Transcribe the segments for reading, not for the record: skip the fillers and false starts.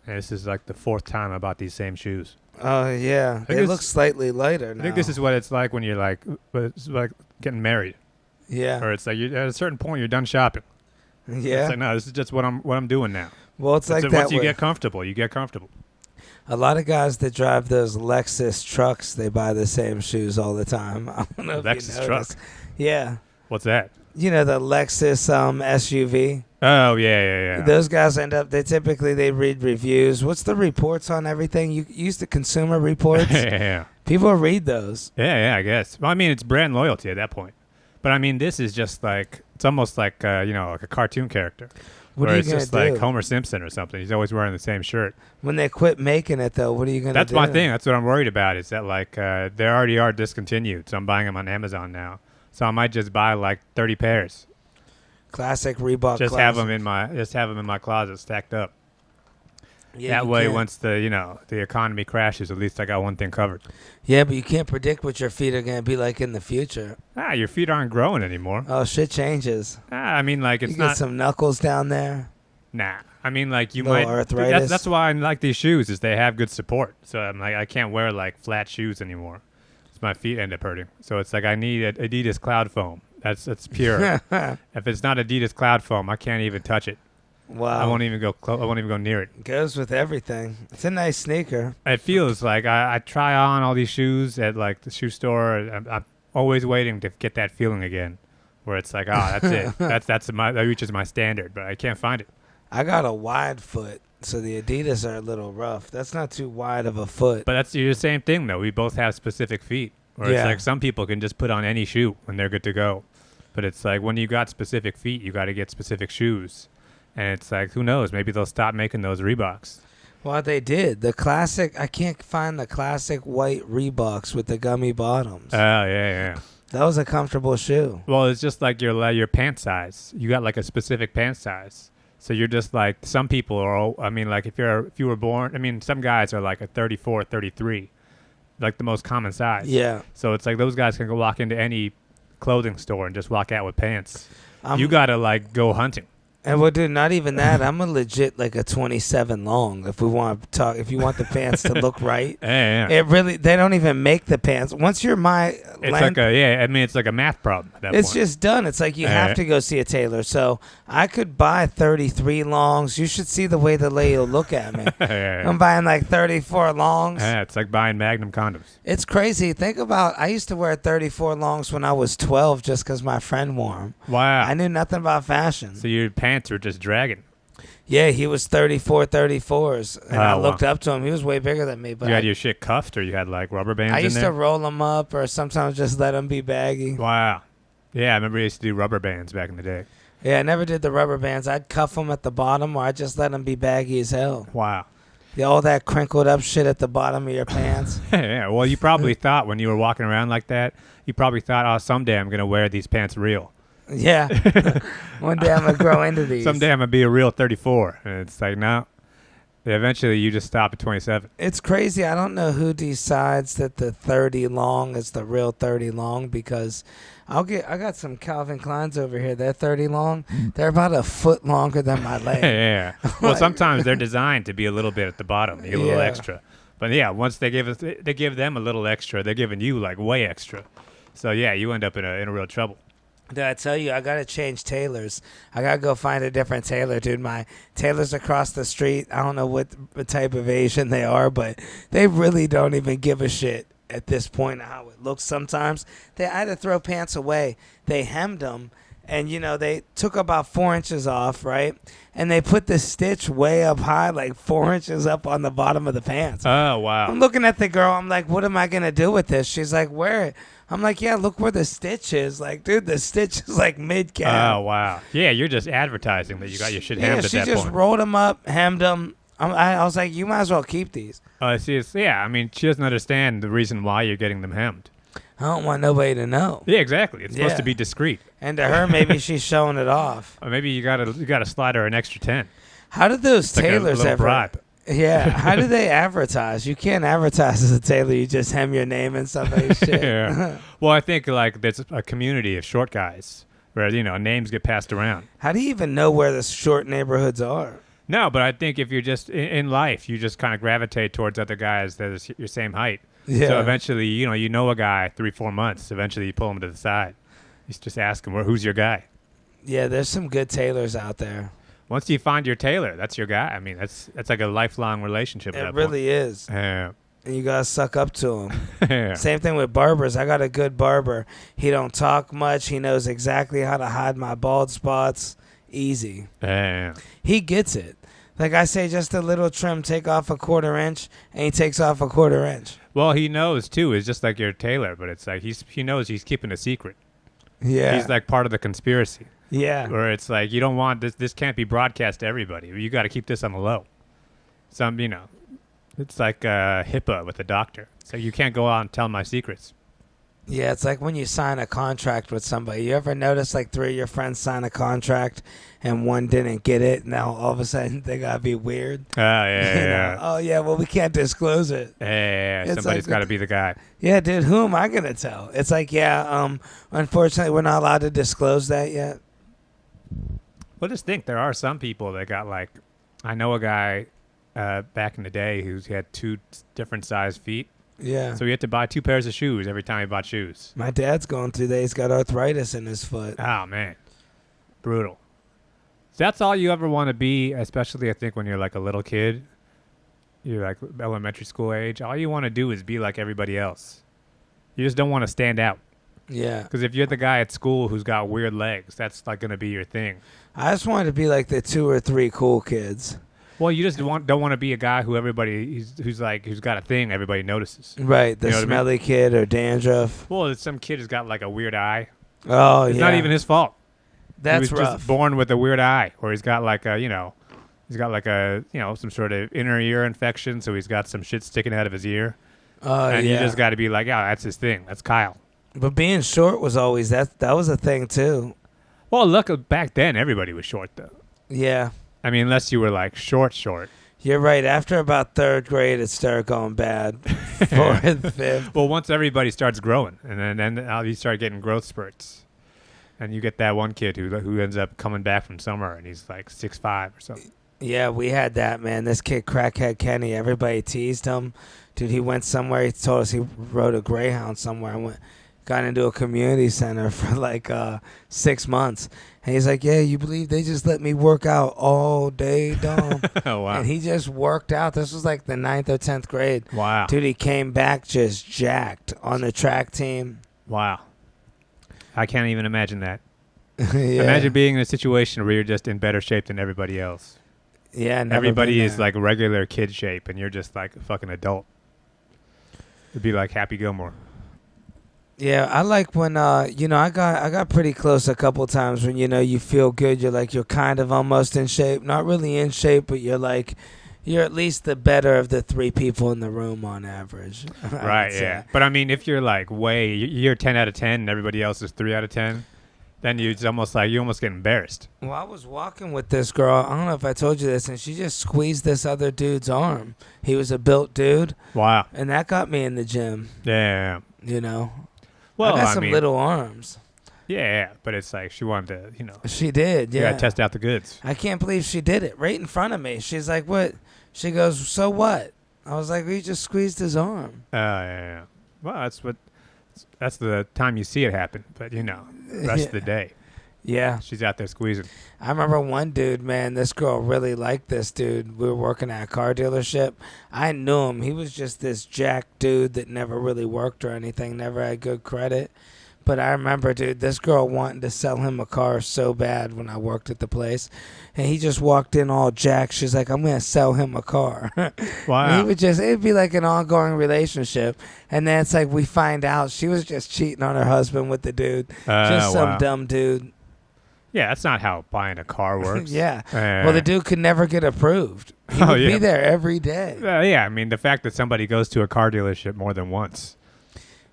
And this is like the fourth time I bought these same shoes. Oh, yeah. They look slightly lighter now. I think this is what it's like when you're like, it's like getting married. Yeah. Or it's like at a certain point you're done shopping. Yeah. It's like, no, this is just what I'm doing now. Well, it's like that. Once you get comfortable, you get comfortable. A lot of guys that drive those Lexus trucks, they buy the same shoes all the time. I don't know if Lexus you truck? Yeah. What's that? You know, the Lexus SUV. Oh, yeah. Those guys they read reviews. What's the reports on everything? You use the Consumer Reports? Yeah. People read those. Yeah, I guess. Well, I mean, it's brand loyalty at that point. But I mean, this is just like, it's almost like, like a cartoon character. What are you it's going just to do? like Homer Simpson or something. He's always wearing the same shirt. When they quit making it, though, what are you going to do? That's my thing. That's what I'm worried about is that, like, they already are discontinued. So I'm buying them on Amazon now. So I might just buy, like, 30 pairs. Classic Reebok Just have them in my closet stacked up. Yeah, that way, once the economy crashes, at least I got one thing covered. Yeah, but you can't predict what your feet are going to be like in the future. Your feet aren't growing anymore. Oh, shit changes. I mean, like, it's you not. get some knuckles down there. Nah, I mean, like, you no might. Arthritis. That's why I like these shoes is they have good support. So I'm like, I can't wear like flat shoes anymore. My feet end up hurting. So it's like I need Adidas Cloud Foam. That's pure. If it's not Adidas Cloud Foam, I can't even touch it. Wow. I won't even go I won't even go near it. Goes with everything. It's a nice sneaker. It feels like I try on all these shoes at like the shoe store. I'm always waiting to get that feeling again, where it's like, that's it. That reaches my standard, but I can't find it. I got a wide foot, so the Adidas are a little rough. That's not too wide of a foot. But that's the same thing, though. We both have specific feet. Or it's like some people can just put on any shoe and they're good to go. But it's like when you got specific feet, you got to get specific shoes. And it's like, who knows? Maybe they'll stop making those Reeboks. Well, they did. The classic, I can't find the classic white Reeboks with the gummy bottoms. Oh, yeah. That was a comfortable shoe. Well, it's just like your pant size. You got like a specific pant size. So you're just like, some people are, I mean, like if you were born, I mean, some guys are like a 34, 33. Like the most common size. Yeah. So it's like those guys can go walk into any clothing store and just walk out with pants. You got to like go hunting. And well, dude, not even that. I'm a legit like a 27 long. If you want the pants to look right, yeah. It really, they don't even make the pants. Once you're it's like it's like a math problem at that it's point. Just done. It's like you have to go see a tailor. So I could buy 33 longs. You should see the way the lady will look at me. Yeah. I'm buying like 34 longs. Yeah, it's like buying Magnum condoms. It's crazy. Think about, I used to wear 34 longs when I was 12 just because my friend wore them. Wow. I knew nothing about fashion. So your pants were just dragging. Yeah, he was 34s. And I looked up to him. He was way bigger than me. But you had your shit cuffed or you had like rubber bands in there? I used to roll them up or sometimes just let them be baggy. Wow. Yeah, I remember you used to do rubber bands back in the day. Yeah, I never did the rubber bands. I'd cuff them at the bottom or I'd just let them be baggy as hell. Wow. Yeah, all that crinkled up shit at the bottom of your pants. Yeah, well, you probably thought when you were walking around like that, you probably thought, oh, someday I'm going to wear these pants real. Yeah. One day I'm going to grow into these. Someday I'm going to be a real 34. And it's like, no. Eventually, you just stop at 27. It's crazy. I don't know who decides that the 30 long is the real 30 long because I got some Calvin Kleins over here. They're 30 long. They're about a foot longer than my leg. Yeah. Well, sometimes they're designed to be a little bit at the bottom, a little extra. But yeah, once they give them a little extra, they're giving you like way extra. So yeah, you end up in a real trouble. Did I tell you, I got to change tailors. I got to go find a different tailor, dude. My tailors across the street, I don't know what type of Asian they are, but they really don't even give a shit at this point how it looks sometimes. I had to throw pants away. They hemmed them, and, they took about 4 inches off, right? And they put the stitch way up high, like 4 inches up on the bottom of the pants. Oh, wow. I'm looking at the girl. I'm like, what am I going to do with this? She's like, wear it. I'm like, yeah, look where the stitch is. Like, dude, the stitch is like mid-calf. Oh, wow. Yeah, you're just advertising that you got your shit hemmed at that point. Yeah, she just rolled them up, hemmed them. I was like, you might as well keep these. I see. I mean, she doesn't understand the reason why you're getting them hemmed. I don't want nobody to know. Yeah, exactly. It's supposed to be discreet. And to her, maybe she's showing it off. Or maybe you gotta slide her an extra 10. How did those tailors like a ever? bribe. Yeah. How do they advertise? You can't advertise as a tailor. You just hem your name in somebody's shit. Yeah. Well, I think like there's a community of short guys where names get passed around. How do you even know where the short neighborhoods are? No, but I think if you're just in life, you just kind of gravitate towards other guys that is your same height. Yeah. So eventually, you know a guy 3-4 months. Eventually, you pull him to the side. You just ask him, who's your guy? Yeah, there's some good tailors out there. Once you find your tailor, that's your guy. I mean, that's like a lifelong relationship. It really is. Yeah. And you gotta suck up to him. Yeah. Same thing with barbers. I got a good barber. He don't talk much. He knows exactly how to hide my bald spots. Easy. Yeah. He gets it. Like I say, just a little trim, take off a 1/4 inch, and he takes off a 1/4 inch. Well, he knows too. It's just like your tailor, but it's like he knows he's keeping a secret. Yeah. He's like part of the conspiracy. Yeah. Where it's like you don't want this. This can't be broadcast to everybody. You got to keep this on the low. It's like HIPAA with the doctor. So you can't go out and tell my secrets. Yeah, it's like when you sign a contract with somebody. You ever notice like 3 of your friends sign a contract and one didn't get it? Now all of a sudden they gotta be weird. Oh yeah. Oh yeah. Well, we can't disclose it. Yeah. It's Somebody's like- got to be the guy. Yeah, dude. Who am I gonna tell? It's like, unfortunately, we're not allowed to disclose that yet. Well, just think there are some people that got like, I know a guy back in the day who had 2 different size feet. Yeah. So he had to buy 2 pairs of shoes every time he bought shoes. My dad's going through that. He's got arthritis in his foot. Oh, man. Brutal. So that's all you ever want to be, especially I think when you're like a little kid. You're like elementary school age. All you want to do is be like everybody else. You just don't want to stand out. Yeah. Because if you're the guy at school who's got weird legs, that's like going to be your thing. I just wanted to be like the 2 or 3 cool kids. Well, you just don't want to be a guy who who's got a thing everybody notices. Right. The You know what I mean? smelly kid or dandruff. Well, it's some kid who's got like a weird eye. Oh, It's yeah. not even his fault. That's he was rough. just born with a weird eye, or he's got like some sort of inner ear infection, so he's got some shit sticking out of his ear. Oh, And yeah. you just got to be like, yeah, that's his thing. That's Kyle. But being short was always that was a thing too. Well, look, back then everybody was short though. Yeah. I mean, unless you were like short. You're right. After about 3rd grade, it started going bad. 4th, 5th. Well, once everybody starts growing, and then you start getting growth spurts, and you get that one kid who ends up coming back from summer, and he's like 6'5" or something. Yeah, we had that, man. This kid, Crackhead Kenny, everybody teased him. Dude, he went somewhere. He told us he rode a Greyhound somewhere and got into a community center for like 6 months. And he's like, yeah, you believe they just let me work out all day, Dom? Oh, wow. And he just worked out. This was like the 9th or 10th grade. Wow. Dude, he came back just jacked on the track team. Wow. I can't even imagine that. Yeah. Imagine being in a situation where you're just in better shape than everybody else. Yeah, never Everybody been is there. like regular kid shape, and you're just like a fucking adult. It'd be like Happy Gilmore. Yeah, I like when I got pretty close a couple times when you feel good. You're kind of almost in shape, not really in shape, but you're at least the better of the 3 people in the room on average. I would Right, say. yeah. But I mean, if you're like you're 10 out of 10 and everybody else is 3 out of 10, then you almost get embarrassed. Well, I was walking with this girl. I don't know if I told you this, and she just squeezed this other dude's arm. He was a built dude, Wow. and that got me in the gym. Yeah. Well, I got I some mean, little arms. yeah, but it's like she wanted to, She did, you yeah. gotta test out the goods. I can't believe she did it right in front of me. She's like, "What?" She goes, "So what?" I was like, "We just squeezed his arm." Yeah. Well, that's the time you see it happen. But the rest of the day, Yeah. she's out there squeezing. I remember one dude, man, this girl really liked this dude. We were working at a car dealership. I knew him. He was just this jack dude that never really worked or anything, never had good credit. But I remember, dude, this girl wanting to sell him a car so bad when I worked at the place. And he just walked in all jacked. She's like, I'm going to sell him a car. Wow. It'd be like an ongoing relationship. And then it's like we find out she was just cheating on her husband with the dude. Just some wow. dumb dude. Yeah, that's not how buying a car works. Yeah. Well, the dude could never get approved. He would be there every day. Yeah, I mean, the fact that somebody goes to a car dealership more than once,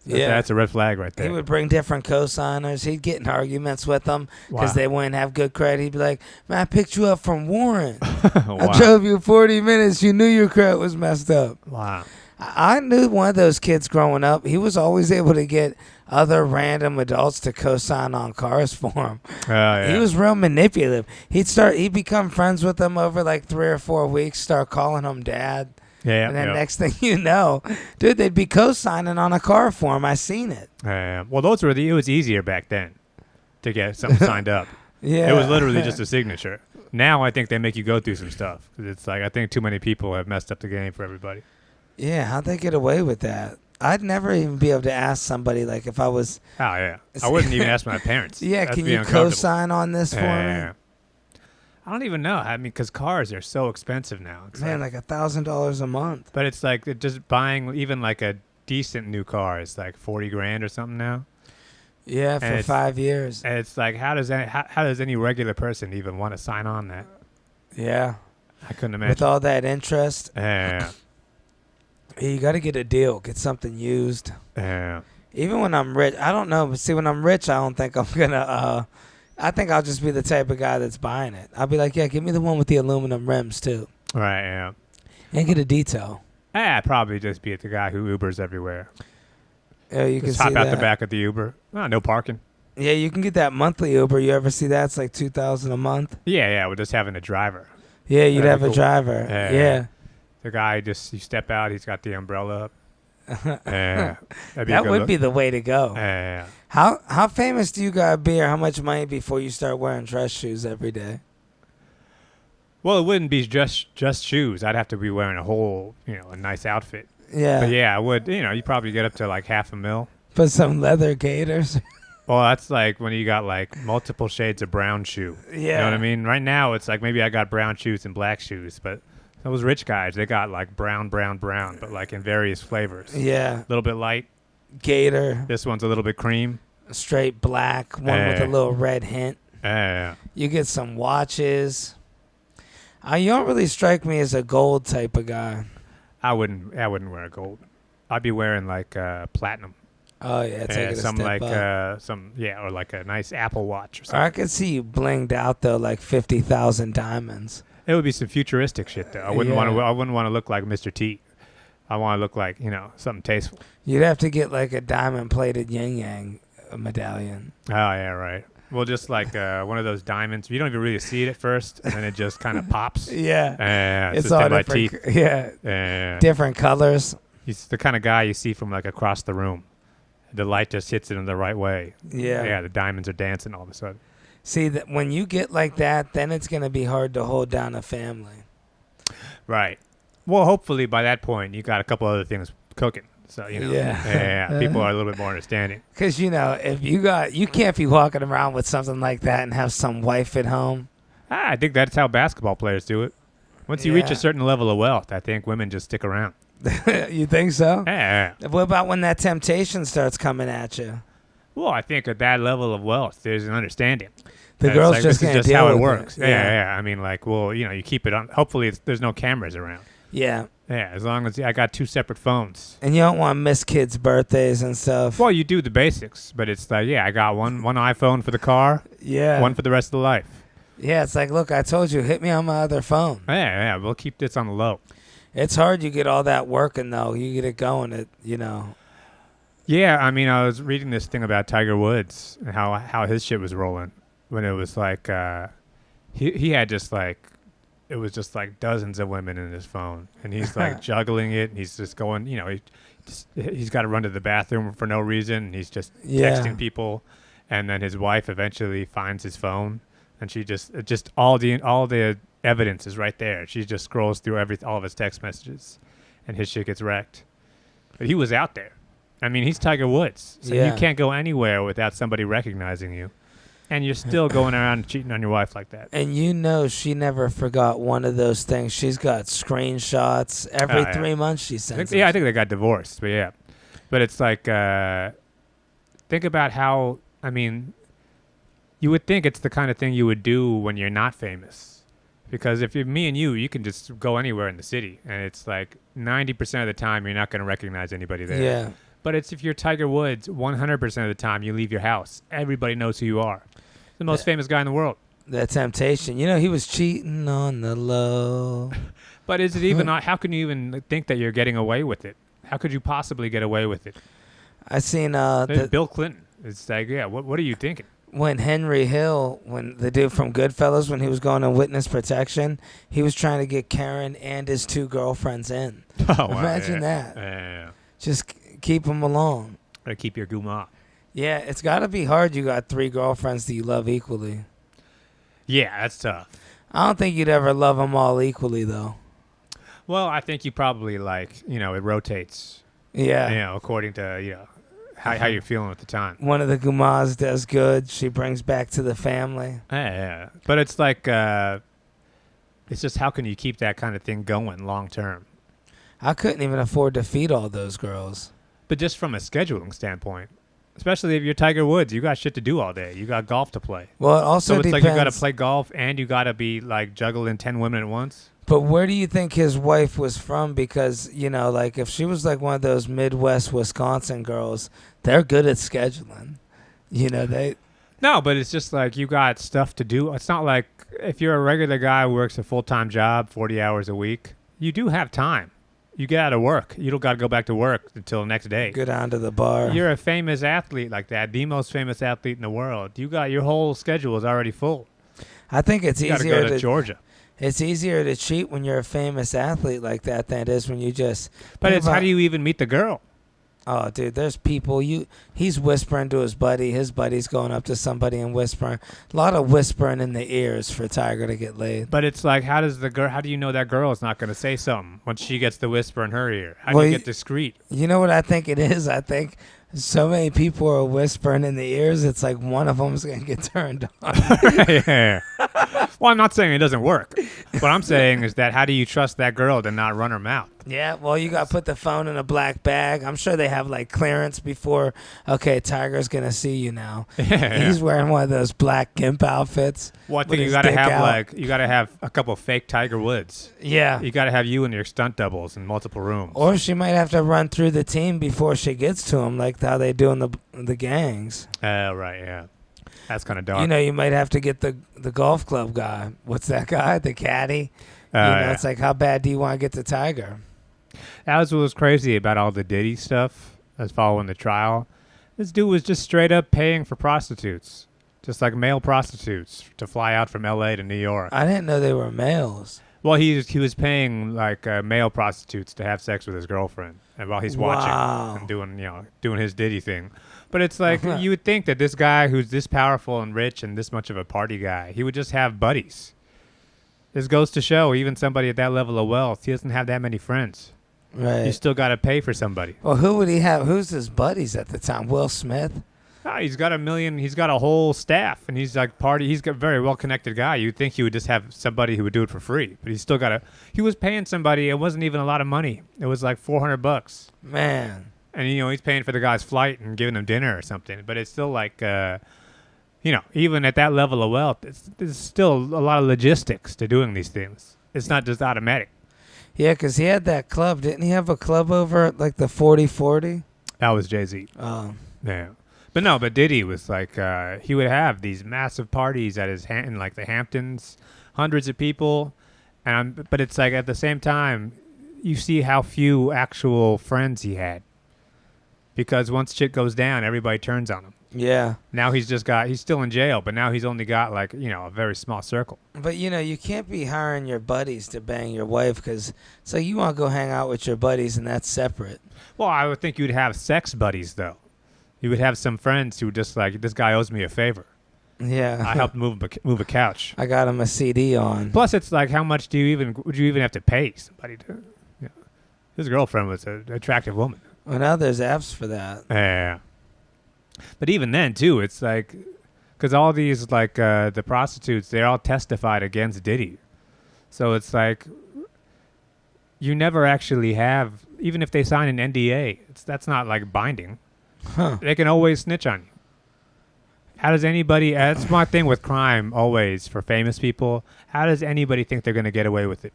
that's a red flag right there. He would bring different co-signers. He'd get in arguments with them because Wow. they wouldn't have good credit. He'd be like, man, I picked you up from Warren. Wow. I drove you 40 minutes. You knew your credit was messed up. Wow. I knew one of those kids growing up. He was always able to get other random adults to co-sign on cars for him. Yeah. He was real manipulative. He'd become friends with them over like 3 or 4 weeks, start calling him dad. Yeah. And then next thing you know, dude, they'd be co-signing on a car for him. I seen it. Well, it was easier back then to get something signed up. Yeah. It was literally just a signature. Now I think they make you go through some stuff. 'Cause it's like I think too many people have messed up the game for everybody. Yeah, how'd they get away with that? I'd never even be able to ask somebody, like, if I was... Oh, yeah. I wouldn't even ask my parents. Yeah, That'd can be you uncomfortable. co-sign on this for me? I don't even know. I mean, because cars are so expensive now. It's Man, like $1,000 a month. But it's like just buying even like a decent new car is like 40 grand or something now. Yeah, for 5 years. And it's like, how does any regular person even want to sign on that? Yeah. I couldn't imagine. With all that interest. Yeah. You got to get a deal. Get something used. Yeah. Even when I'm rich, I don't know. But see, when I'm rich, I don't think I'm going to... I think I'll just be the type of guy that's buying it. I'll be like, yeah, give me the one with the aluminum rims, too. Right, yeah. And get a detail. I'd probably just be the guy who Ubers everywhere. Yeah, you just can hop see out that. the back of the Uber. Oh, no parking. Yeah, you can get that monthly Uber. You ever see that? It's like $2,000 a month. Yeah, we're just having a driver. Yeah, you'd That'd have be a cool. driver. Yeah. The guy you step out, he's got the umbrella up. Yeah. That would be the way to go. Yeah. How famous do you gotta be, or how much money before you start wearing dress shoes every day? Well, it wouldn't be just shoes. I'd have to be wearing a nice outfit. Yeah. But yeah, I would. You probably get up to like $500,000. Put some leather gaiters. Well, that's like when you got like multiple shades of brown shoe. Yeah. You know what I mean? Right now, it's like maybe I got brown shoes and black shoes, but those rich guys, they got like brown, but like in various flavors. Yeah. A little bit light. Gator. This one's a little bit cream. Straight black. One with a little red hint. Yeah. You get some watches. You don't really strike me as a gold type of guy. I wouldn't wear gold. I'd be wearing like platinum. Oh yeah, take it a some step like up. or like a nice Apple Watch or Or something. I could see you blinged out though, like 50,000 diamonds. It would be some futuristic shit though. I wouldn't want to look like Mr. T. I want to look like something tasteful. You'd have to get like a diamond plated yin yang medallion. Oh yeah, right. Well, just like one of those diamonds. You don't even really see it at first, and then it just kind of pops. Yeah, it's it's just all in my different. teeth. Yeah, different colors. He's the kind of guy you see from like across the room. The light just hits it in the right way. Yeah, the diamonds are dancing all of a sudden. See, that when you get like that, then it's gonna be hard to hold down a family. Right. Well, hopefully by that point you got a couple other things cooking. So people are a little bit more understanding. Because if you can't be walking around with something like that and have some wife at home. I think that's how basketball players do it. Once you reach a certain level of wealth, I think women just stick around. You think so? Yeah. What about when that temptation starts coming at you? Well, I think at that level of wealth, there's an understanding. The girl's like, just this going is to just deal how it with works. It. Yeah. I mean, like, well, you keep it on. Hopefully, there's no cameras around. Yeah. Yeah, as long as I got 2 separate phones. And you don't want to miss kids' birthdays and stuff. Well, you do the basics, but it's like, I got one iPhone for the car. Yeah. One for the rest of the life. Yeah, it's like, look, I told you, hit me on my other phone. Yeah, we'll keep this on the low. It's hard. You get all that working, though. You get it going, Yeah, I mean, I was reading this thing about Tiger Woods and how his shit was rolling when it was like he had just like it was just like dozens of women in his phone, and he's like juggling it, and he's just going, he's got to run to the bathroom for no reason, and he's just texting people, and then his wife eventually finds his phone, and she just all the evidence is right there. She just scrolls through all of his text messages, and his shit gets wrecked. But he was out there. I mean, he's Tiger Woods, so you can't go anywhere without somebody recognizing you. And you're still going around cheating on your wife like that. And she never forgot one of those things. She's got screenshots every 3 months she sends. I think they got divorced, but yeah. But it's like, think about how, I mean, you would think it's the kind of thing you would do when you're not famous. Because if you're me and you can just go anywhere in the city. And it's like 90% of the time you're not going to recognize anybody there. Yeah. But if you're Tiger Woods, 100% of the time you leave your house. Everybody knows who you are. The most famous guy in the world. The temptation. He was cheating on the low. But is it even not? How can you even think that you're getting away with it? How could you possibly get away with it? I seen Bill Clinton. It's like, yeah, what are you thinking? when Henry Hill, when the dude from Goodfellas, when he was going on witness protection, he was trying to get Karen and his 2 girlfriends in. Oh, wow, Imagine that. Yeah. Just keep them along. Gotta keep your guma. Yeah, it's got to be hard. You got 3 girlfriends that you love equally. Yeah, that's tough. I don't think you'd ever love them all equally, though. Well, I think you probably it rotates. Yeah. According to how you're feeling at the time. One of the Gumas does good. She brings back to the family. Yeah. But it's like, it's just how can you keep that kind of thing going long term? I couldn't even afford to feed all those girls. But just from a scheduling standpoint, especially if you're Tiger Woods, you got shit to do all day. You got golf to play. Well, it also so it's depends. like you got to play golf and you got to be like juggling 10 women at once. But where do you think his wife was from? Because, like if she was like one of those Midwest Wisconsin girls, they're good at scheduling. They... No, but it's just like you got stuff to do. It's not like if you're a regular guy who works a full-time job, 40 hours a week, you do have time. You get out of work. You don't got to go back to work until the next day. Go down to the bar. You're a famous athlete like that, the most famous athlete in the world. You got your whole schedule is already full. I think it's you easier to go to Georgia. It's easier to cheat when you're a famous athlete like that than it is when you just... But it's how do you even meet the girl? Oh, dude, there's people. He's whispering to his buddy. His buddy's going up to somebody and whispering. A lot of whispering in the ears for Tiger to get laid. But it's like, how do you know that girl is not going to say something when she gets the whisper in her ear? How do you get discreet? You know what I think it is? I think so many people are whispering in the ears, it's like one of them's going to get turned on. Yeah. Well, I'm not saying it doesn't work. What I'm saying is that how do you trust that girl to not run her mouth? Yeah, well, you got to put the phone in a black bag. I'm sure they have, like, clearance before, okay, Tiger's going to see you now. Yeah. He's wearing one of those black gimp outfits. Well, I think you got to have, you got to have a couple of fake Tiger Woods. Yeah. You got to have you and your stunt doubles in multiple rooms. Or she might have to run through the team before she gets to him, like how they do in the gangs. Oh, right, yeah. That's kind of dark. You might have to get the golf club guy. What's that guy? The caddy? Yeah. It's like, how bad do you want to get to Tiger? That was what was crazy about all the Diddy stuff that's following the trial. This dude was just straight up paying for prostitutes, just like male prostitutes, to fly out from L.A. to New York. I didn't know they were males. Well, he was paying like male prostitutes to have sex with his girlfriend, and while he's watching and doing his Diddy thing. But it's like you would think that this guy who's this powerful and rich and this much of a party guy, he would just have buddies. This goes to show even somebody at that level of wealth, he doesn't have that many friends. Right. You still got to pay for somebody. Well, who would he have? Who's his buddies at the time? Will Smith? He's got he's got a whole staff, and he's like he's got a very well-connected guy. You'd think he would just have somebody who would do it for free, but he's still got he was paying somebody, it wasn't even a lot of money. It was like $400. Man. And, he's paying for the guy's flight and giving him dinner or something, but it's still like, even at that level of wealth, there's still a lot of logistics to doing these things. It's not just automatic. Yeah, because he had that club. Didn't he have a club over at like the 40-40? That was Jay-Z. Oh. Yeah. But Diddy was like, he would have these massive parties at in like the Hamptons, hundreds of people. But it's like at the same time, you see how few actual friends he had. Because once shit goes down, everybody turns on him. Yeah. Now he's still in jail, but now he's only got like, a very small circle. But, you can't be hiring your buddies to bang your wife because it's like you want to go hang out with your buddies and that's separate. Well, I would think you'd have sex buddies, though. You would have some friends who just like, this guy owes me a favor. Yeah. I helped move a couch. I got him a CD on. Plus, it's like, how much would you even have to pay somebody to? His girlfriend was an attractive woman. Well, now there's apps for that. Yeah. But even then, too, it's like, because all these, like, the prostitutes, they all testified against Diddy. So it's like, you never actually have, even if they sign an NDA, that's not, like, binding. Huh. They can always snitch on you. How does anybody, that's my thing with crime always, for famous people, how does anybody think they're going to get away with it?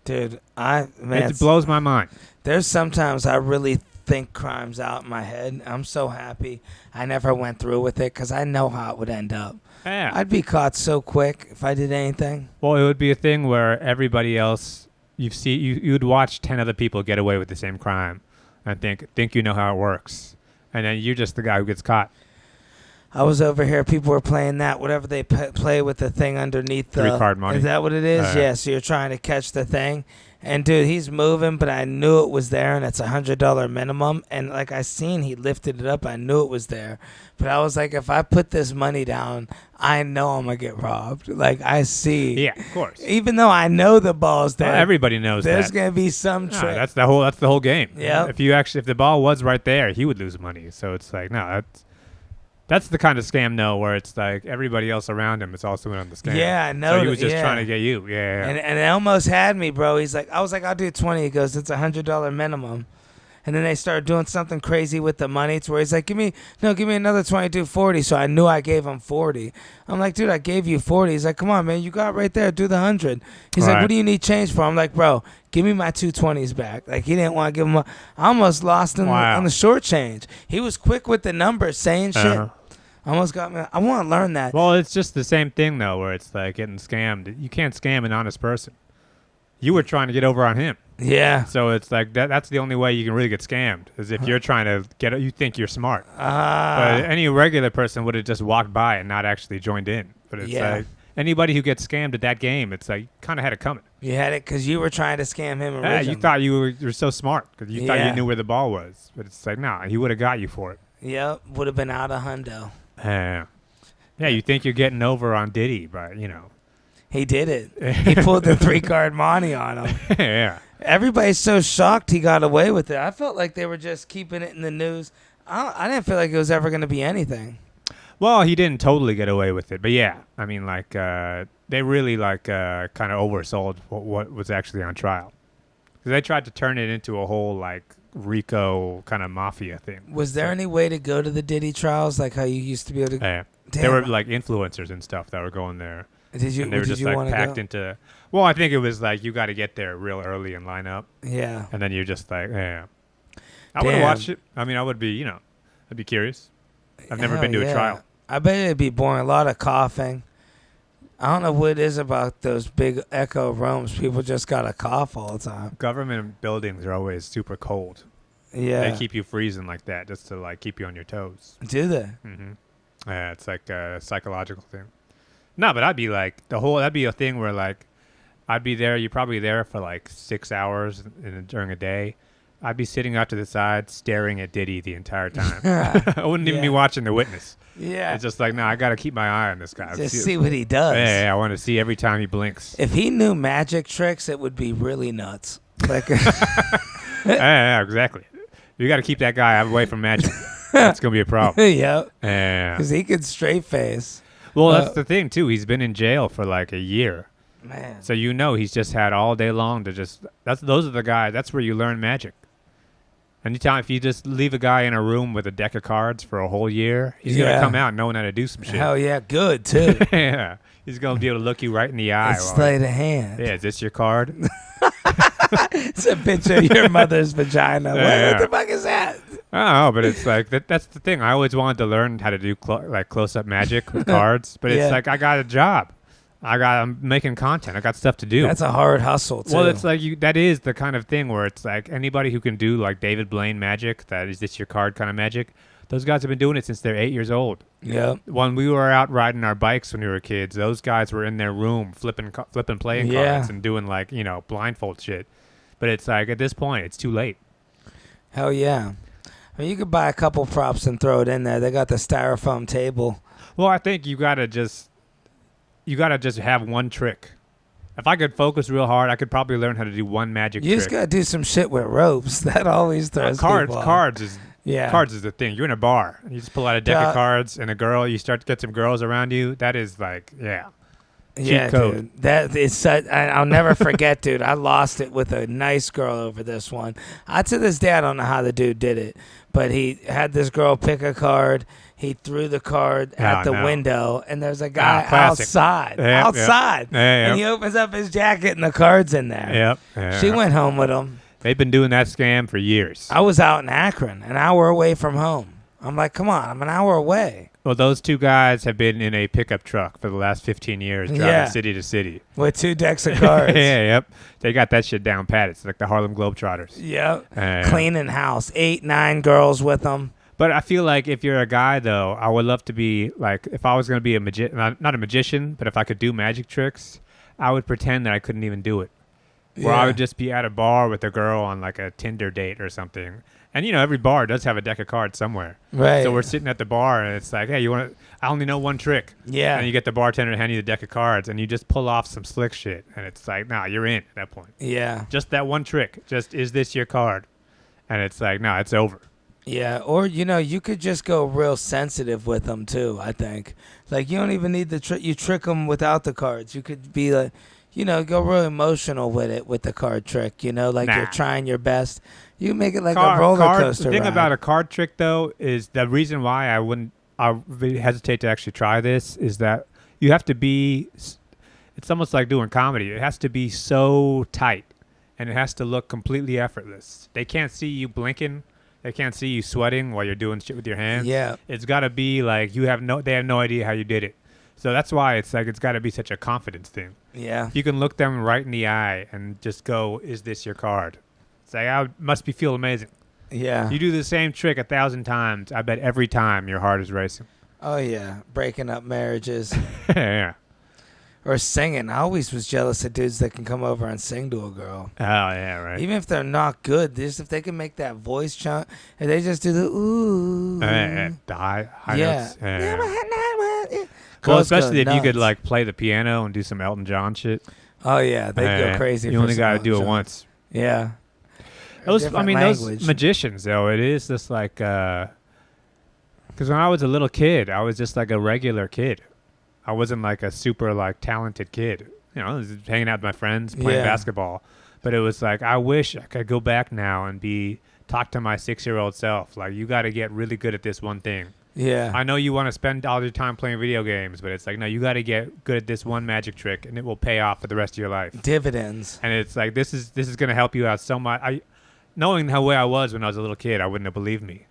Dude, it blows my mind. There's sometimes I really think crimes out in my head. I'm so happy I never went through with it because I know how it would end up. Yeah. I'd be caught so quick if I did anything. Well, it would be a thing where everybody else you'd watch 10 other people get away with the same crime, and think you know how it works, and then you're just the guy who gets caught. I was over here. People were playing that, whatever they play with the thing underneath the 3-card money. Is that what it is? Yeah. So you're trying to catch the thing, and dude, he's moving, but I knew it was there, and it's $100 minimum. And like I seen, he lifted it up. I knew it was there, but I was like, if I put this money down, I know I'm gonna get robbed. Like I see. Yeah, of course. Even though I know the ball's there, everybody knows there's that. gonna be some trick. That's the whole game. Yeah. If the ball was right there, he would lose money. So it's like, no, that's the kind of scam, where it's like everybody else around him is also in on the scam. Yeah, I know. So he was just trying to get you. Yeah. And it almost had me, bro. I was like, I'll do 20. He goes, it's $100 minimum. And then they started doing something crazy with the money to where he's like, give me another 20, do 40. So I knew I gave him 40. I'm like, dude, I gave you 40. He's like, come on, man, you got right there, do the 100. He's like, what do you need change for? I'm like, bro, give me my 220s back. Like, he didn't want to give him I almost lost him on the short change. He was quick with the numbers, saying shit. Almost got me. I want to learn that. Well, it's just the same thing, though, where it's like getting scammed. You can't scam an honest person. You were trying to get over on him. Yeah. So it's like that's the only way you can really get scammed, is if you're trying to you think you're smart. But any regular person would have just walked by and not actually joined in. But it's like anybody who gets scammed at that game, it's like you kind of had it coming. You had it because you were trying to scam him originally. Yeah, you thought you were so smart because you thought you knew where the ball was. But it's like, nah, he would have got you for it. Yep, would have been out of hundo. Yeah, you think you're getting over on Diddy, but, He did it. He pulled the 3-card money on him. Yeah. Everybody's so shocked he got away with it. I felt like they were just keeping it in the news. I didn't feel like it was ever going to be anything. Well, he didn't totally get away with it. But, yeah, I mean, like, they really, like, kind of oversold what was actually on trial. Because they tried to turn it into a whole, like, Rico kind of mafia thing. Was there any way to go to the Diddy trials, like how you used to be able to? Yeah. There were like influencers and stuff that were going there. Did you? And they were just like packed into. Well, I think it was like you got to get there real early and line up. Yeah. And then you're just like, I would have watched it. I mean, I would be, I'd be curious. I've never been to a trial. I bet it'd be boring. A lot of coughing. I don't know what it is about those big echo rooms. People just got to cough all the time. Government buildings are always super cold. Yeah. They keep you freezing like that just to like keep you on your toes. Do they? Mm-hmm. Yeah, it's like a psychological thing. No, but I'd be like, that'd be a thing where like, I'd be there, you're probably there for like 6 hours during a day. I'd be sitting off to the side staring at Diddy the entire time. I wouldn't even be watching The Witness. Yeah. It's just like, no, I got to keep my eye on this guy. Just see what he does. Yeah, I want to see every time he blinks. If he knew magic tricks, it would be really nuts. Like, yeah, exactly. You got to keep that guy away from magic. That's going to be a problem. Yep. Yeah. Because he could straight face. Well, that's the thing, too. He's been in jail for like a year. Man. So he's just had all day long to those are the guys. That's where you learn magic. Anytime if you just leave a guy in a room with a deck of cards for a whole year, he's going to come out knowing how to do some shit. Hell yeah, good too. Yeah. He's going to be able to look you right in the eye. Sleight of hand. Yeah, is this your card? It's a picture of your mother's vagina. What the fuck is that? Oh, but it's like, that's the thing. I always wanted to learn how to do close-up magic with cards, but it's like I got a job. I'm making content. I got stuff to do. That's a hard hustle, too. Well, it's like that is the kind of thing where it's like anybody who can do like David Blaine magic, that is this your card kind of magic, those guys have been doing it since they're 8 years old. Yeah. When we were out riding our bikes when we were kids, those guys were in their room flipping playing cards and doing like, blindfold shit. But it's like at this point, it's too late. Hell yeah. I mean, you could buy a couple props and throw it in there. They got the styrofoam table. Well, I think you gotta just have one trick. If I could focus real hard, I could probably learn how to do one magic trick. You just gotta do some shit with ropes. That always throws people off. Cards is the thing. You're in a bar. You just pull out a deck of cards and a girl. You start to get some girls around you. That is like, cheat code. Dude. That is such, I'll never forget, dude. I lost it with a nice girl over this one. To this day, I don't know how the dude did it, but he had this girl pick a card. He threw the card at the window, and there's a guy outside. And he opens up his jacket, and the card's in there. Yep. She went home with him. They've been doing that scam for years. I was out in Akron, an hour away from home. I'm like, come on, I'm an hour away. Well, those two guys have been in a pickup truck for the last 15 years, driving city to city. With 2 decks of cards. Yep. They got that shit down pat. It's like the Harlem Globetrotters. Yep. Cleaning house. 8, 9 girls with them. But I feel like if you're a guy, though, I would love to be, like, if I was going to be a not a magician, but if I could do magic tricks, I would pretend that I couldn't even do it. Where I would just be at a bar with a girl on, like, a Tinder date or something. And, every bar does have a deck of cards somewhere. Right. So we're sitting at the bar, and it's like, hey, you want to... I only know one trick. Yeah. And you get the bartender to hand you the deck of cards, and you just pull off some slick shit. And it's like, nah, you're in at that point. Yeah. Just that one trick. Just, is this your card? And it's like, nah, it's over. Yeah, or, you could just go real sensitive with them, too, I think. Like, you don't even need the trick. You trick them without the cards. You could be like, go real emotional with it, with the card trick, like you're trying your best. You make it like a roller coaster The thing ride. about a card trick, though, is the reason why I really hesitate to actually try this is that you have to be, it's almost like doing comedy. It has to be so tight, and it has to look completely effortless. They can't see you blinking. They can't see you sweating while you're doing shit with your hands. Yeah. It's got to be like they have no idea how you did it. So that's why it's like it's got to be such a confidence thing. Yeah. If you can look them right in the eye and just go, is this your card? It's like, I must feel amazing. Yeah. You do the same trick 1,000 times. I bet every time your heart is racing. Oh, yeah. Breaking up marriages. Yeah. Or singing. I always was jealous of dudes that can come over and sing to a girl. Oh, yeah, right. Even if they're not good, just if they can make that voice chant, and they just do the ooh. The high notes. Yeah. Well, especially if you could like play the piano and do some Elton John shit. Oh, yeah. They go crazy. You only got to do it once. Yeah. Those magicians, though, it is just like, because when I was a little kid, I was just like a regular kid. I wasn't like a super like talented kid. I was just hanging out with my friends, playing basketball. But it was like, I wish I could go back now and talk to my 6-year-old self. Like, you got to get really good at this one thing. Yeah. I know you want to spend all your time playing video games, but it's like, no, you got to get good at this one magic trick, and it will pay off for the rest of your life. Dividends. And it's like, this is going to help you out so much. Knowing how way I was when I was a little kid, I wouldn't have believed me.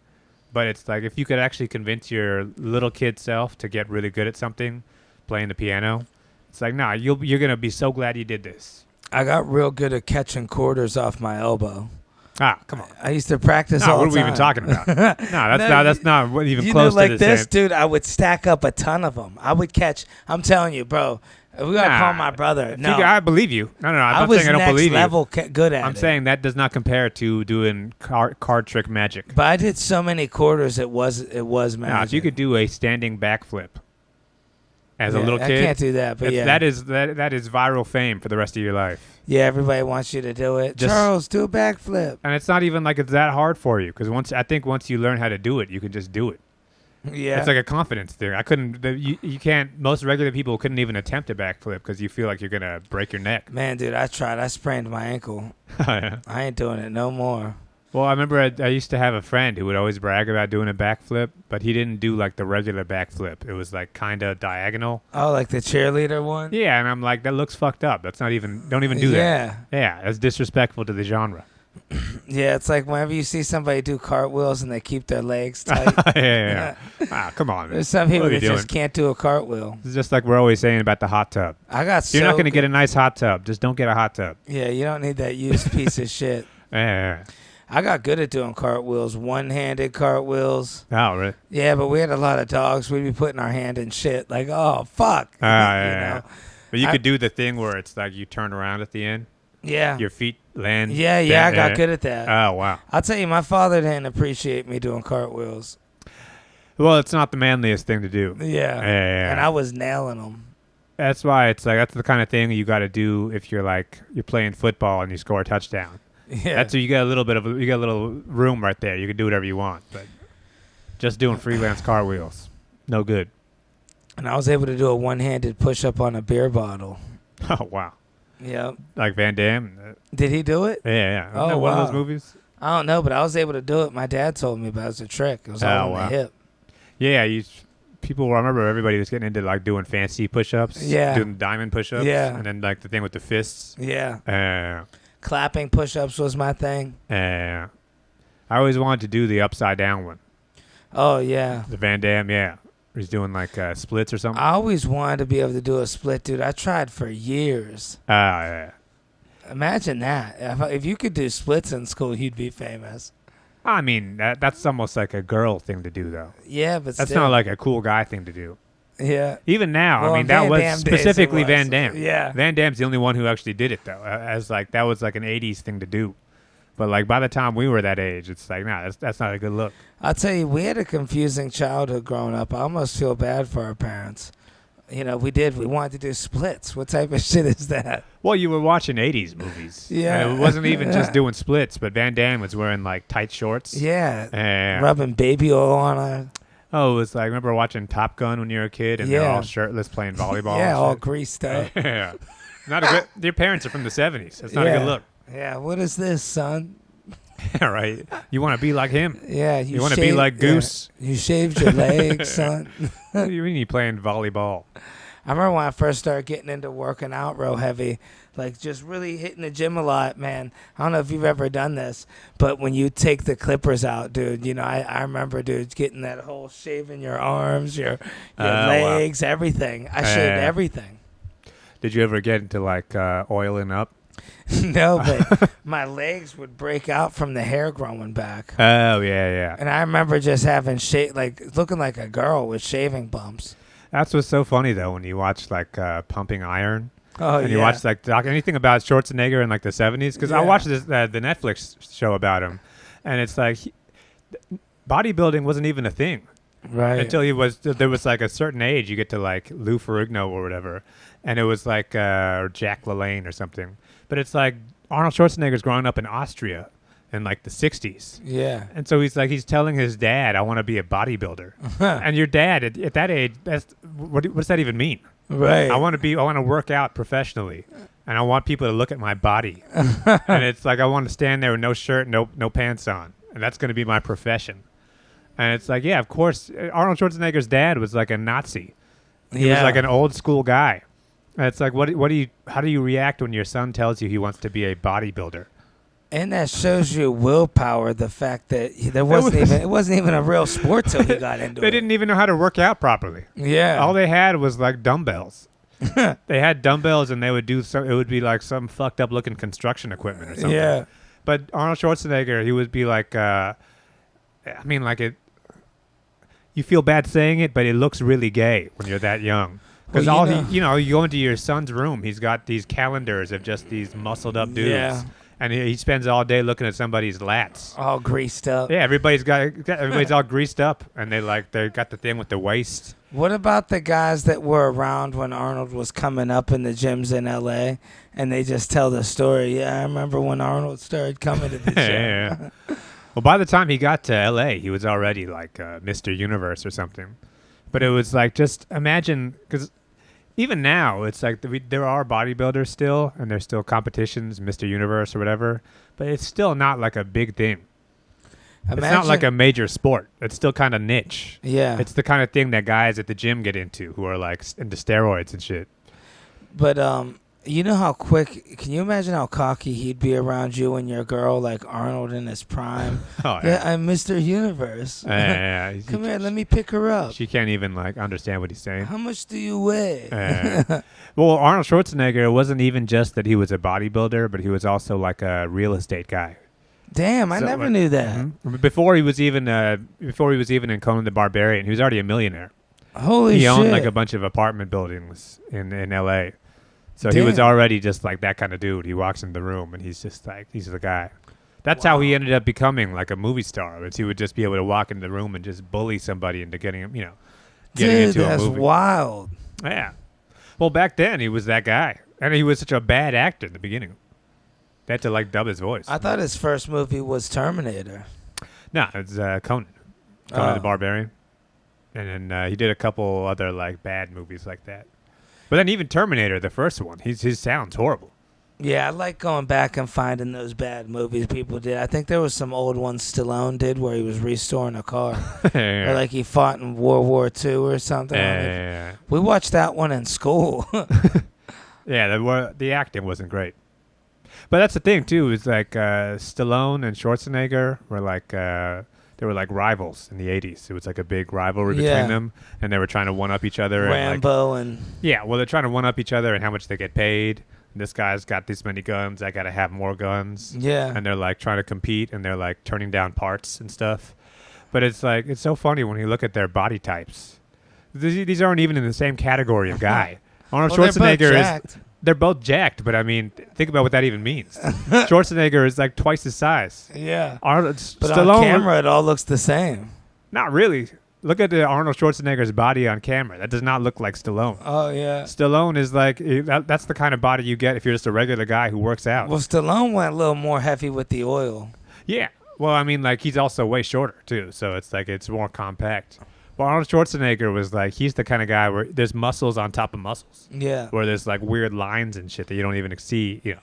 But it's like, if you could actually convince your little kid self to get really good at something, playing the piano, it's like, nah, you're going to be so glad you did this. I got real good at catching quarters off my elbow. Ah, come on. I used to practice all the time. What are we even talking about? That's not even close to like the this, same. dude, I would stack up a ton of them. I would catch, I'm telling you, bro, we got to call my brother. No. I believe you. No, I'm not saying I don't believe you. I was next level good at it. I'm saying that does not compare to doing card trick magic. But I did so many quarters, it was magic. Now, if you could do a standing backflip as a little kid, I can't do that, but that is viral fame for the rest of your life. Yeah, everybody wants you to do it. Charles, do a backflip. And it's not even like it's that hard for you, because once you learn how to do it, you can just do it. Yeah, it's like a confidence thing. I couldn't. You can't. Most regular people couldn't even attempt a backflip because you feel like you're gonna break your neck. Man, dude, I tried. I sprained my ankle. Yeah. I ain't doing it no more. Well, I remember I used to have a friend who would always brag about doing a backflip, but he didn't do like the regular backflip. It was like kind of diagonal. Oh, like the cheerleader one? Yeah, and I'm like, that looks fucked up. Don't even do that. Yeah. Yeah, that's disrespectful to the genre. Yeah, it's like whenever you see somebody do cartwheels and they keep their legs tight. Yeah. Come on, man. There's some people that doing? just can't do a cartwheel. It's just like we're always saying about the hot tub. You're not going to get a nice hot tub. Just don't get a hot tub. Yeah, you don't need that used piece of shit. Yeah. I got good at doing cartwheels, one-handed cartwheels. Oh, really? Yeah, but we had a lot of dogs. We'd be putting our hand in shit like, oh, fuck. Yeah. But you could do the thing where it's like you turn around at the end. Yeah. Your feet land. Yeah, I got good at that. Oh, wow. I'll tell you, my father didn't appreciate me doing cartwheels. Well, it's not the manliest thing to do. Yeah. And I was nailing them. That's why it's like, that's the kind of thing you got to do if you're playing football and you score a touchdown. Yeah. That's you got a little room right there. You can do whatever you want, but just doing freelance cartwheels, no good. And I was able to do a one-handed push-up on a beer bottle. Oh, wow. Yep. Like Van Damme? Did he do it? Yeah. Oh, wow. One of those movies? I don't know, but I was able to do it. My dad told me about it. It was a trick. It was all on the hip. Yeah, I remember everybody was getting into like doing fancy push-ups. Yeah. Doing diamond push-ups. Yeah. And then like the thing with the fists. Yeah. Clapping push-ups was my thing. I always wanted to do the upside down one. Oh, yeah. The Van Damme, yeah. He's doing like splits or something. I always wanted to be able to do a split, dude. I tried for years. Yeah. Imagine that. If you could do splits in school, you'd be famous. I mean, that's almost like a girl thing to do, though. Yeah, but That's still. not like a cool guy thing to do. Yeah. Even now, Well, I mean, in that Van was Damme days specifically it was. Van Damme. Yeah. Van Damme's the only one who actually did it, though, as like that was like an 80s thing to do. But like by the time we were that age, it's like, nah, that's not a good look. I'll tell you, we had a confusing childhood growing up. I almost feel bad for our parents. You know, we did. We wanted to do splits. What type of shit is that? Well, you were watching 80s movies. Yeah. And it wasn't even just doing splits, but Van Damme was wearing like tight shorts. Yeah. And Rubbing baby oil on her. oh, it was like, remember watching Top Gun when you were a kid and they're Yeah. all shirtless playing volleyball? Yeah, and all shit? greased up. Yeah. Not a good, your parents are from the 70s. That's not a Yeah. good look. Yeah, what is this, son? Yeah, right. You want to be like him. Yeah, You want to be like Goose. Yeah, you shaved your legs, son. What do you mean you playing volleyball? I remember when I first started getting into working out real heavy, like just really hitting the gym a lot, man. I don't know if you've ever done this, but when you take the clippers out, dude, you know, I remember, dude, getting that whole shaving your arms, your legs, everything. I shaved everything. Did you ever get into like oiling up? No, but my legs would break out from the hair growing back. Oh, yeah. And I remember just having like looking like a girl with shaving bumps. That's what's so funny, though, when you watch like Pumping Iron. Oh, and you watch like anything about Schwarzenegger in like the 70s. Because I watched this the Netflix show about him. And it's like bodybuilding wasn't even a thing. Right. Until there was like a certain age you get to like Lou Ferrigno or whatever. And it was like or Jack LaLanne or something. But it's like Arnold Schwarzenegger's growing up in Austria in like the 60s. Yeah. And so he's telling his dad, I want to be a bodybuilder. And your dad at that age, what does that even mean? Right. I want to work out professionally. And I want people to look at my body. And it's like I want to stand there with no shirt, no pants on. And that's going to be my profession. And it's like, yeah, of course, Arnold Schwarzenegger's dad was like a Nazi. He was like an old school guy. And it's like, how do you react when your son tells you he wants to be a bodybuilder? And that shows you willpower, the fact that it wasn't even a real sport till he got into it. They didn't even know how to work out properly. Yeah. All they had was like dumbbells. They had dumbbells and they would it would be like some fucked up looking construction equipment or something. Yeah. But Arnold Schwarzenegger, he would be like, you feel bad saying it, but it looks really gay when you're that young. Because you go into your son's room, he's got these calendars of just these muscled up dudes. Yeah. And he spends all day looking at somebody's lats. All greased up. Yeah, everybody's all greased up, and they got the thing with the waist. What about the guys that were around when Arnold was coming up in the gyms in L.A. and they just tell the story? Yeah, I remember when Arnold started coming to the gym. Yeah. Well, by the time he got to L.A., he was already like Mr. Universe or something. But it was like, just imagine, because even now, it's like there are bodybuilders still, and there's still competitions, Mr. Universe or whatever, but it's still not like a big thing. It's not like a major sport. It's still kind of niche. Yeah. It's the kind of thing that guys at the gym get into who are like into steroids and shit. But you know how quick, can you imagine how cocky he'd be around you and your girl, like Arnold in his prime? Oh, yeah, I'm Mr. Universe. Yeah. Come here, let me pick her up. She can't even like understand what he's saying. How much do you weigh? Well, Arnold Schwarzenegger wasn't even just that he was a bodybuilder, but he was also like a real estate guy. Damn, I never knew that. Mm-hmm. Before he was even in Conan the Barbarian, he was already a millionaire. Holy shit. He owned like a bunch of apartment buildings in L.A. So he was already just like that kind of dude. He walks in the room and he's just like, he's the guy. That's how he ended up becoming like a movie star. Was he would just be able to walk into the room and just bully somebody into getting him, getting into a movie. That's wild. Yeah. Well, back then he was that guy, and he was such a bad actor in the beginning. They had to like dub his voice. I thought his first movie was Terminator. No, it's Conan the Barbarian, and then he did a couple other like bad movies like that. But then even Terminator, the first one, his sound's horrible. Yeah, I like going back and finding those bad movies people did. I think there was some old ones Stallone did where he was restoring a car. Yeah. Or like he fought in World War II or something. Yeah. We watched that one in school. Yeah, the acting wasn't great. But that's the thing, too, is like Stallone and Schwarzenegger were like they were like rivals in the 80s. It was like a big rivalry between them, and they were trying to one up each other. Rambo and yeah, well, they're trying to one up each other and how much they get paid. This guy's got this many guns. I got to have more guns. Yeah. And they're like trying to compete, and they're like turning down parts and stuff. But it's like, it's so funny when you look at their body types. These aren't even in the same category of guy. Arnold Schwarzenegger they're both jacked, but I mean, think about what that even means. Schwarzenegger is like twice his size. Yeah. But Stallone, on camera, it all looks the same. Not really. Look at the Arnold Schwarzenegger's body on camera. That does not look like Stallone. Oh, yeah. Stallone is like, that's the kind of body you get if you're just a regular guy who works out. Well, Stallone went a little more heavy with the oil. Yeah. Well, I mean, like, he's also way shorter, too. So it's like, it's more compact. Well, Arnold Schwarzenegger was like, he's the kind of guy where there's muscles on top of muscles. Yeah. Where there's like weird lines and shit that you don't even see, you know.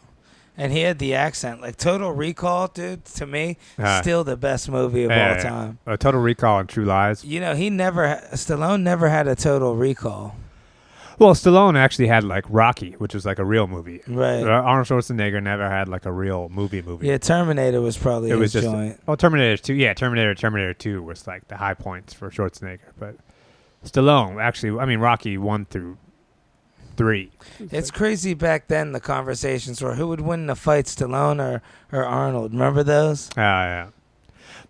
And he had the accent. Like Total Recall, dude, to me, still the best movie of all time. Total Recall and True Lies. You know, Stallone never had a Total Recall. Well, Stallone actually had like Rocky, which was like a real movie. Right. Arnold Schwarzenegger never had like a real movie. Yeah, Terminator was probably his joint. Terminator 2. Yeah, Terminator 2 was like the high points for Schwarzenegger. But Stallone, actually, I mean, Rocky 1 through 3. It's crazy back then, the conversations were who would win in a fight, Stallone or Arnold. Remember those? Yeah.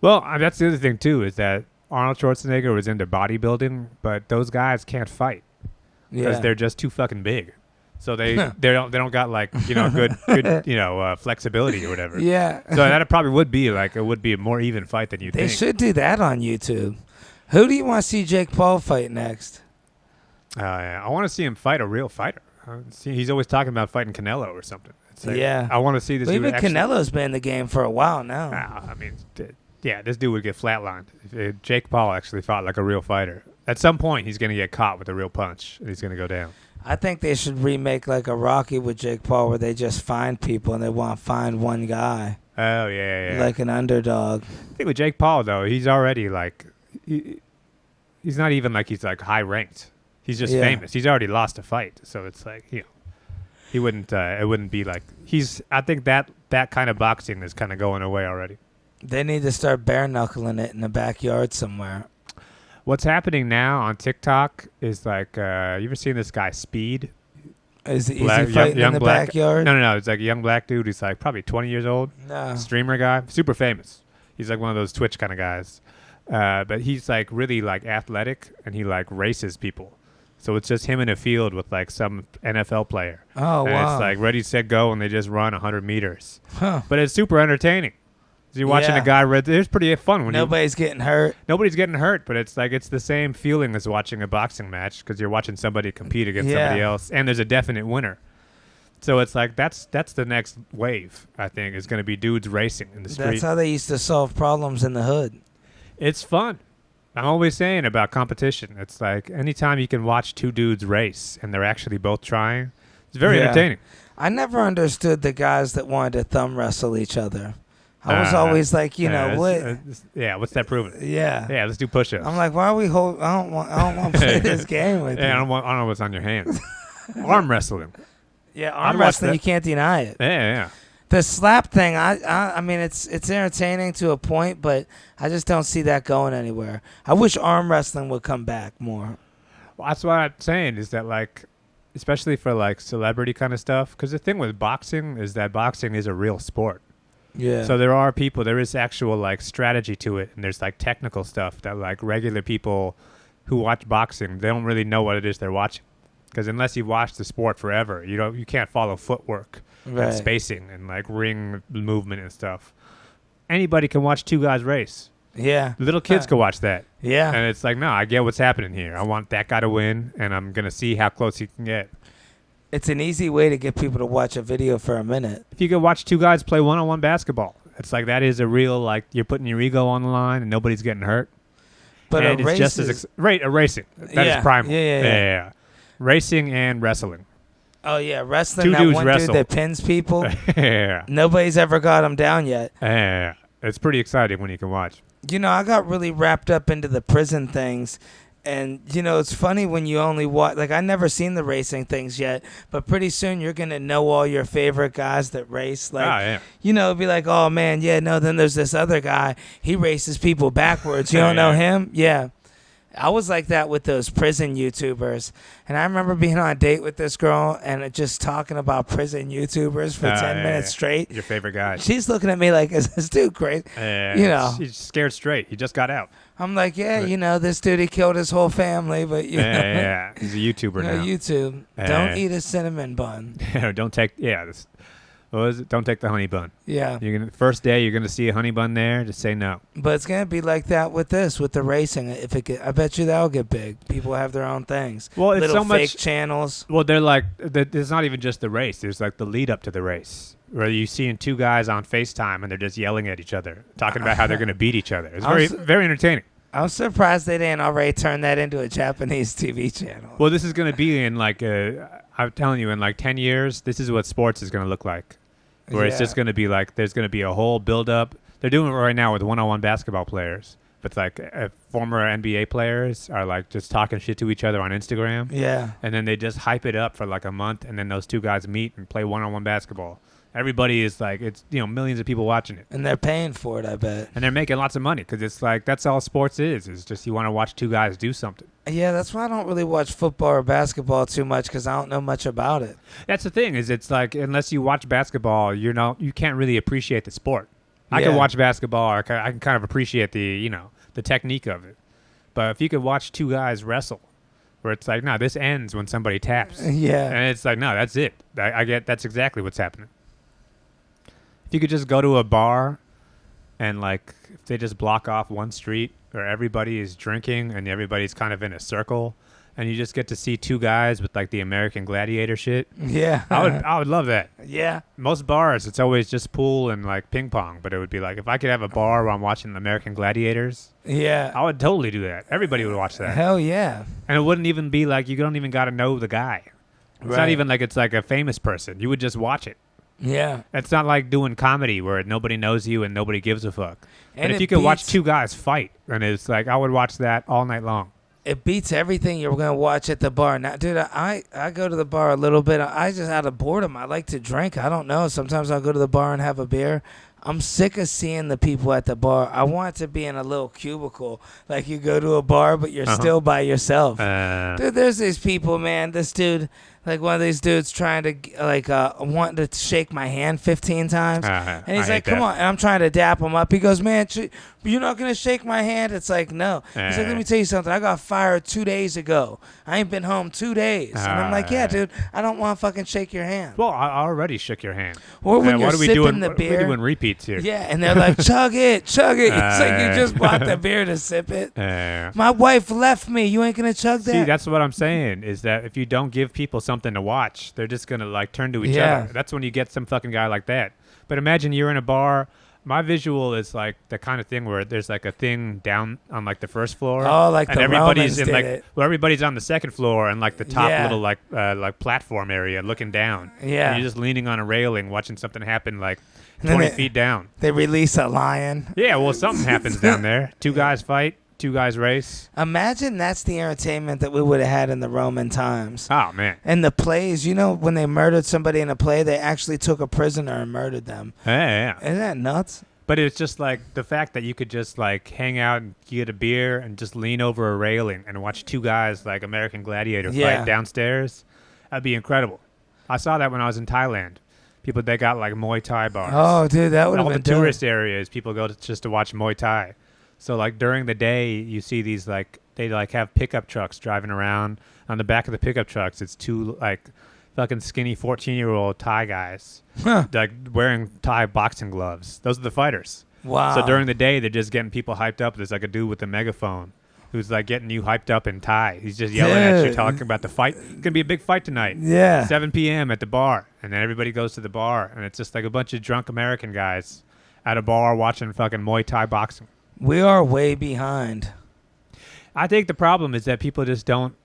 Well, that's the other thing, too, is that Arnold Schwarzenegger was into bodybuilding, but those guys can't fight because they're just too fucking big. So they don't got like, you know, good you know, flexibility or whatever. Yeah. So that probably would be like, it would be a more even fight than you think. They should do that on YouTube. Who do you want to see Jake Paul fight next? I want to see him fight a real fighter. He's always talking about fighting Canelo or something. Like, I want to see this. Well, even Canelo's been in the game for a while now. I mean, this dude would get flatlined if Jake Paul actually fought like a real fighter. At some point, he's going to get caught with a real punch, and he's going to go down. I think they should remake like a Rocky with Jake Paul where they just find people and they want to find one guy. Oh, yeah. Like an underdog. I think with Jake Paul, though, he's already like... He's not even like he's like high-ranked. He's just famous. He's already lost a fight, so it's like, you know, he wouldn't. It wouldn't be like he's. I think that kind of boxing is kind of going away already. They need to start bare knuckling it in the backyard somewhere. What's happening now on TikTok is like, you ever seen this guy Speed? Is he fighting in the backyard? No. It's like a young black dude. He's like probably 20 years old. No. Streamer guy, super famous. He's like one of those Twitch kind of guys. But he's like really like athletic, and he like races people. So it's just him in a field with like some NFL player. Oh, and wow. It's like ready, set, go, and they just run 100 meters. Huh. But it's super entertaining. So you're watching a guy, it's pretty fun. Nobody's getting hurt. Nobody's getting hurt, but it's like it's the same feeling as watching a boxing match because you're watching somebody compete against somebody else, and there's a definite winner. So it's like that's the next wave, I think, is going to be dudes racing in the street. That's how they used to solve problems in the hood. It's fun. I'm always saying about competition. It's like anytime you can watch two dudes race and they're actually both trying, it's very entertaining. I never understood the guys that wanted to thumb wrestle each other. I was always like, you know, what? What's that proving? Yeah. Yeah, let's do push-ups. I'm like, why are we hold? I don't want to play this game with you. I don't know what's on your hands. Arm wrestling. Yeah, arm wrestling, you can't deny it. Yeah. The slap thing, I mean, it's entertaining to a point, but I just don't see that going anywhere. I wish arm wrestling would come back more. Well, that's what I'm saying is that, like, especially for, like, celebrity kind of stuff, because the thing with boxing is that boxing is a real sport. Yeah. So there is actual, like, strategy to it, and there's, like, technical stuff that, like, regular people who watch boxing, they don't really know what it is they're watching. Because unless you've watched the sport forever, you can't follow footwork. Right. And spacing and like ring movement and stuff. Anybody can watch two guys race. Yeah. Little kids can watch that. Yeah. And it's like, no, I get what's happening here. I want that guy to win, and I'm going to see how close he can get. It's an easy way to get people to watch a video for a minute. If you could watch two guys play one-on-one basketball, it's like that is a real, like, you're putting your ego on the line and nobody's getting hurt. But and it's just as racing. That is primal. Yeah. Racing and wrestling. Oh, yeah, wrestling, two that dudes one wrestle. dude that pins people. Yeah. Nobody's ever got him down yet. Yeah. It's pretty exciting when you can watch. You know, I got really wrapped up into the prison things, And, you know, it's funny when you only watch, like, I never seen the racing things yet, but pretty soon you're going to know all your favorite guys that race. Like, yeah. you know, be like, oh, man, yeah, no, then there's this other guy. He races people backwards. You don't know him? Yeah. I was like that with those prison YouTubers. And I remember being on a date with this girl and just talking about prison YouTubers for 10 minutes straight. Your favorite guy. She's looking at me like, is this dude crazy? You know. She's scared straight. He just got out. I'm like, yeah, you know, this dude, he killed his whole family, but you know. Yeah. He's a YouTuber now. YouTube. Don't eat a cinnamon bun. Don't take, what was it? Don't take the honey bun. Yeah. First day, you're going to see a honey bun there. Just say no. But it's going to be like that with the racing. I bet you that'll get big. People have their own things. Well, it's little so much fake channels. Well, they're like, there's not even just the race. There's like the lead up to the race, where you seeing two guys on FaceTime and they're just yelling at each other, talking about how they're going to beat each other. It's very entertaining. I'm surprised they didn't already turn that into a Japanese TV channel. Well, this is going to be in I'm telling you, in like 10 years, this is what sports is going to look like. Where it's just going to be like, there's going to be a whole build-up. They're doing it right now with one-on-one basketball players. But it's like former NBA players are like just talking shit to each other on Instagram. Yeah. And then they just hype it up for like a month, and then those two guys meet and play one-on-one basketball. Everybody is like, it's, you know, millions of people watching it. And they're paying for it, I bet. And they're making lots of money because it's like, that's all sports is. It's just you want to watch two guys do something. Yeah, that's why I don't really watch football or basketball too much because I don't know much about it. That's the thing is it's like, unless you watch basketball, you can't really appreciate the sport. I can watch basketball. I can kind of appreciate the technique of it. But if you could watch two guys wrestle, where it's like, no, this ends when somebody taps. Yeah. And it's like, no, that's it. I get that's exactly what's happening. If you could just go to a bar and like if they just block off one street where everybody is drinking and everybody's kind of in a circle and you just get to see two guys with like the American Gladiator shit. Yeah. I would love that. Yeah. Most bars, it's always just pool and like ping pong, but it would be like if I could have a bar where I'm watching the American Gladiators. Yeah. I would totally do that. Everybody would watch that. Hell yeah. And it wouldn't even be like you don't even got to know the guy. It's not even like it's like a famous person. You would just watch it. Yeah. It's not like doing comedy where nobody knows you and nobody gives a fuck. And but if you could watch two guys fight, and it's like I would watch that all night long. It beats everything you're going to watch at the bar. Now, dude, I go to the bar a little bit. I just out of boredom. I like to drink. I don't know. Sometimes I'll go to the bar and have a beer. I'm sick of seeing the people at the bar. I want to be in a little cubicle. Like you go to a bar, but you're still by yourself. Dude, there's these people, man. This dude, like one of these dudes trying to, like, wanting to shake my hand 15 times. And he's like, come on. And I'm trying to dap him up. He goes, man, you're not going to shake my hand? It's like, no. He's like, let me tell you something. I got fired 2 days ago. I ain't been home 2 days. And I'm like, yeah, dude, I don't want to fucking shake your hand. Well, I already shook your hand. Or when you're sipping the beer. We're doing repeats here. Yeah, and they're like, chug it, chug it. It's like you just bought the beer to sip it. My wife left me. You ain't going to chug that? See, that's what I'm saying, is that if you don't give people something to watch, they're just going to, like, turn to each other. That's when you get some fucking guy like that. But imagine you're in a bar. My visual is, like, the kind of thing where there's, like, a thing down on, like, the first floor. Oh, like and the everybody's Romans in, did like, it. well, everybody's on the second floor and, like, the top little, like platform area looking down. Yeah. And you're just leaning on a railing watching something happen, like, 20 feet down. They release a lion. Yeah, well, something happens down there. Two guys fight. Two guys race. Imagine that's the entertainment that we would have had in the Roman times. Oh, man. And the plays, you know, when they murdered somebody in a play, they actually took a prisoner and murdered them. Yeah. Isn't that nuts? But it's just like the fact that you could just like hang out and get a beer and just lean over a railing and watch two guys like American Gladiator fight downstairs. That'd be incredible. I saw that when I was in Thailand. People, they got like Muay Thai bars. Oh, dude, that would have been all the tourist areas. People go just to watch Muay Thai. So like during the day, you see these like they like have pickup trucks driving around. On the back of the pickup trucks, it's two like fucking skinny 14-year-old Thai guys, like wearing Thai boxing gloves. Those are the fighters. Wow. So during the day, they're just getting people hyped up. There's like a dude with a megaphone who's like getting you hyped up in Thai. He's just yelling at you, talking about the fight. It's gonna be a big fight tonight. Yeah. 7 p.m. at the bar, and then everybody goes to the bar, and it's just like a bunch of drunk American guys at a bar watching fucking Muay Thai boxing. We are way behind. I think the problem is that people just don't.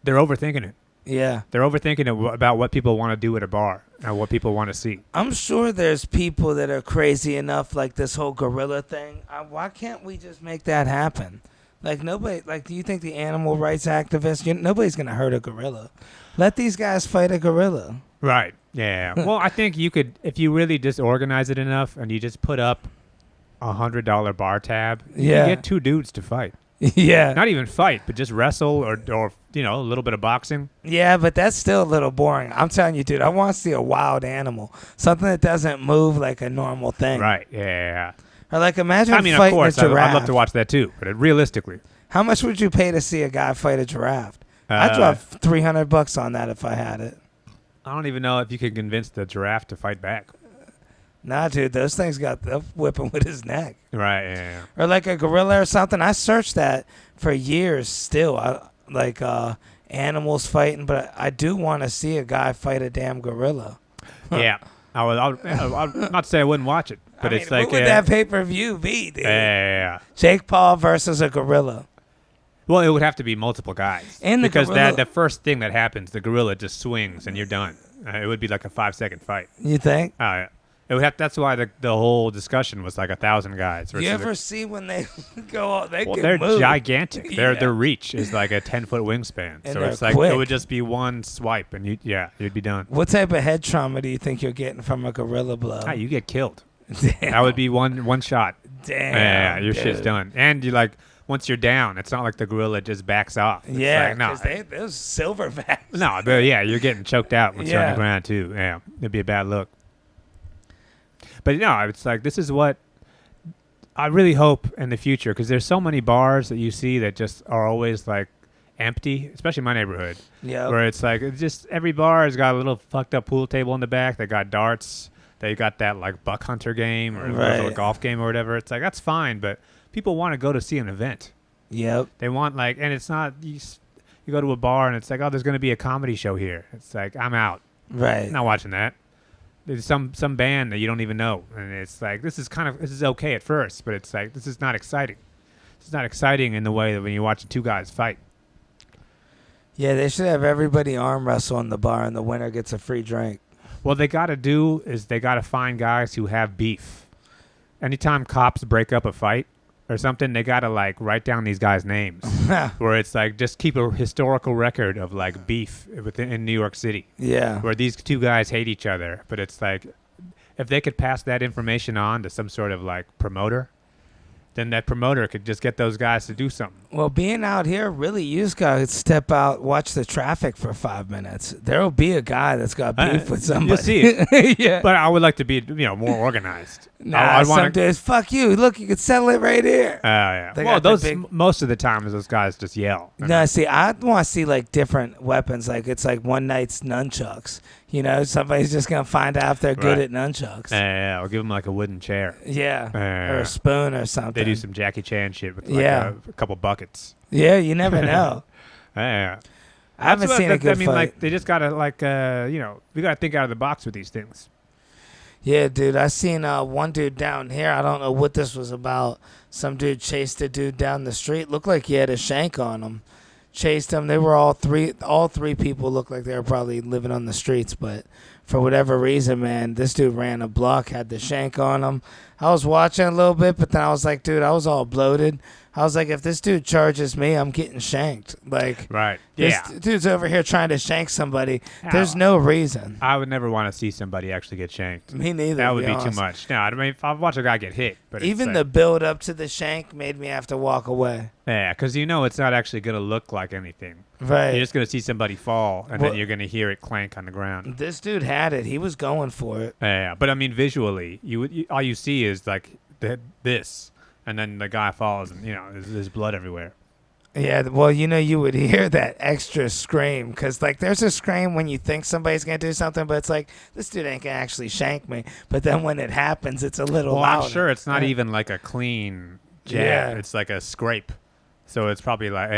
They're overthinking it. Yeah. They're overthinking it about what people want to do at a bar and what people want to see. I'm sure there's people that are crazy enough, like this whole gorilla thing. Why can't we just make that happen? Like nobody, like, do you think the animal rights activists? Nobody's gonna hurt a gorilla. Let these guys fight a gorilla. Right. Yeah. Well, I think you could, if you really disorganize it enough, and you just put up $100 bar tab. You can get two dudes to fight. Yeah. Not even fight, but just wrestle or a little bit of boxing. Yeah, but that's still a little boring. I'm telling you, dude. I want to see a wild animal, something that doesn't move like a normal thing. Right. Yeah. Or like imagine I mean, of fighting course, a giraffe. I'd love to watch that too, but realistically, how much would you pay to see a guy fight a giraffe? I'd drop $300 on that if I had it. I don't even know if you could convince the giraffe to fight back. Nah, dude, those things they'll whip him with his neck. Right, yeah. Or like a gorilla or something. I searched that for years still. Animals fighting, but I do want to see a guy fight a damn gorilla. Yeah. I'll not say I wouldn't watch it, but it's like... what would that pay-per-view be, dude? Yeah. Jake Paul versus a gorilla. Well, it would have to be multiple guys. And because the first thing that happens, the gorilla just swings and you're done. It would be like a 5-second fight. You think? Oh, yeah. It would have. That's why the whole discussion was like 1,000 guys. You ever see when they go out? They're move. gigantic. Their reach is like a 10-foot wingspan. And so it's like quick. it would just be one swipe and you'd be done. What type of head trauma do you think you're getting from a gorilla blow? You get killed. Damn. That would be one shot. Damn. Yeah, your dude. shit's done. And you like once you're down, it's not like the gorilla just backs off. It's yeah, like, because those silverbacks. No, but yeah, you're getting choked out once you're on Yeah. the ground too. Yeah, it'd be a bad look. But no, it's like this is what I really hope in the future, because there's so many bars that you see that just are always like empty, especially in my neighborhood. Yeah. Where it's like just every bar has got a little fucked up pool table in the back. They got darts. They got that like buck hunter game or a little golf game or whatever. It's like that's fine, but people want to go to see an event. Yep. They want like, and it's not you go to a bar and it's like, oh, there's going to be a comedy show here. It's like I'm out. Right. I'm not watching that. There's some band that you don't even know, and it's like this is okay at first, but it's like this is not exciting. It's not exciting in the way that when you're watching two guys fight. Yeah, they should have everybody arm wrestle in the bar, and the winner gets a free drink. What they got to do is they got to find guys who have beef. Anytime cops break up a fight or something, they got to like write down these guys' names. Where it's like just keep a historical record of like beef in New York City. Yeah. Where these two guys hate each other, but it's like if they could pass that information on to some sort of like promoter, then that promoter could just get those guys to do something. Well, being out here, really, you just got to step out, watch the traffic for 5 minutes. There will be a guy that's got beef with somebody. You'll see it. Yeah. But I would like to be, more organized. Nah, some dudes, fuck you. Look, you can settle it right here. Yeah. They Well, got most of the time, those guys just yell. No, see, I want to see like different weapons. Like it's like one night's nunchucks. Somebody's just gonna find out if they're good at nunchucks. Yeah, or give them like a wooden chair. Yeah, or a spoon or something. They do some Jackie Chan shit with like a couple buckets. Yeah, you never know. Yeah. I haven't seen a good fight. Like they just gotta we gotta think out of the box with these things. Yeah, dude. I seen one dude down here. I don't know what this was about. Some dude chased a dude down the street. Looked like he had a shank on him. Chased him. They were all three people looked like they were probably living on the streets, but for whatever reason, man, this dude ran a block, had the shank on him. I was watching a little bit, but then I was like, dude, I was all bloated. I was like, if this dude charges me, I'm getting shanked. Like, right. This yeah. dude's over here trying to shank somebody. There's no reason. I would never want to see somebody actually get shanked. Me neither. That would be too much. No, I mean, if I watch a guy get hit, but even the build up to the shank made me have to walk away. Yeah, because it's not actually going to look like anything. Right. You're just going to see somebody fall, and then you're going to hear it clank on the ground. This dude had it. He was going for it. Yeah, but I mean, visually, all you see is like this. And then the guy falls, and there's blood everywhere. Yeah, well, you would hear that extra scream because, like, there's a scream when you think somebody's gonna do something, but it's like this dude ain't gonna actually shank me. But then when it happens, it's a little. Well, louder. I'm sure it's not even like a clean jab. Yeah. It's like a scrape, so it's probably like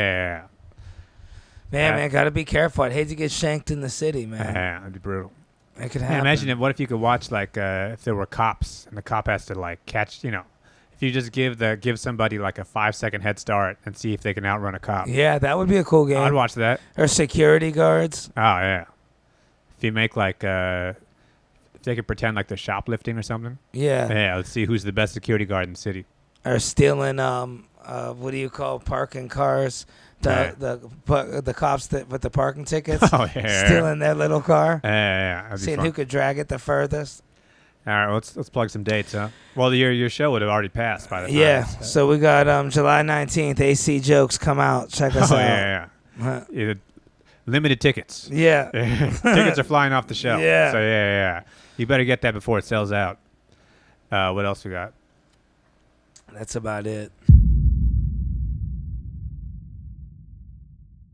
Man, gotta be careful. I'd hate to get shanked in the city, man. Yeah, it'd be brutal. It could happen. Imagine what if you could watch like if there were cops and the cop has to like catch If you just give somebody like a 5-second head start and see if they can outrun a cop. Yeah, that would be a cool game. I'd watch that. Or security guards. Oh, yeah. If you make like, if they could pretend like they're shoplifting or something. Yeah. Yeah, let's see who's the best security guard in the city. are stealing what do you call parking cars? The cops that with the parking tickets. Oh yeah. Stealing their little car. Yeah. That'd be Seeing fun. who could drag it the furthest. All right, let's plug some dates, huh? Well, your show would have already passed by the time. Yeah. So we got July 19th. AC Jokes come out. Check us out. Yeah. Limited tickets. Yeah. Tickets are flying off the shelf. Yeah. So yeah. You better get that before it sells out. What else we got? That's about it.